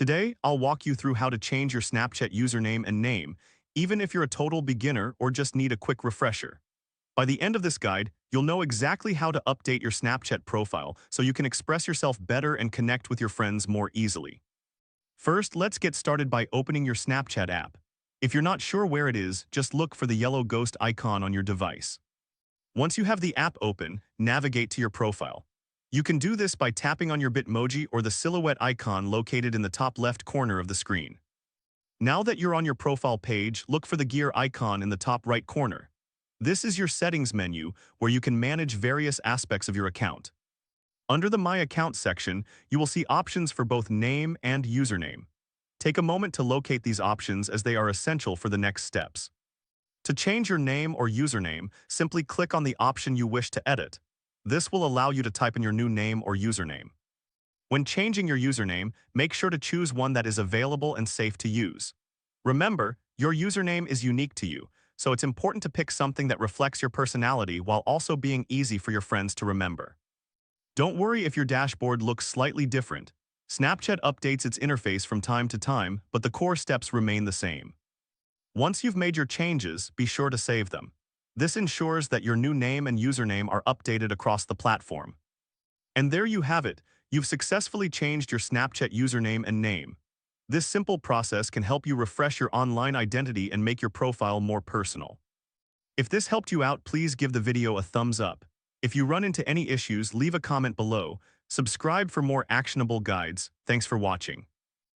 Today, I'll walk you through how to change your Snapchat username and name, even if you're a total beginner or just need a quick refresher. By the end of this guide, you'll know exactly how to update your Snapchat profile so you can express yourself better and connect with your friends more easily. First, let's get started by opening your Snapchat app. If you're not sure where it is, just look for the yellow ghost icon on your device. Once you have the app open, navigate to your profile. You can do this by tapping on your Bitmoji or the silhouette icon located in the top left corner of the screen. Now that you're on your profile page, look for the gear icon in the top right corner. This is your settings menu where you can manage various aspects of your account. Under the My Account section, you will see options for both name and username. Take a moment to locate these options as they are essential for the next steps. To change your name or username, simply click on the option you wish to edit. This will allow you to type in your new name or username. When changing your username, make sure to choose one that is available and safe to use. Remember, your username is unique to you, so it's important to pick something that reflects your personality while also being easy for your friends to remember. Don't worry if your dashboard looks slightly different. Snapchat updates its interface from time to time, but the core steps remain the same. Once you've made your changes, be sure to save them. This ensures that your new name and username are updated across the platform. And there you have it. You've successfully changed your Snapchat username and name. This simple process can help you refresh your online identity and make your profile more personal. If this helped you out, please give the video a thumbs up. If you run into any issues, leave a comment below. Subscribe for more actionable guides. Thanks for watching.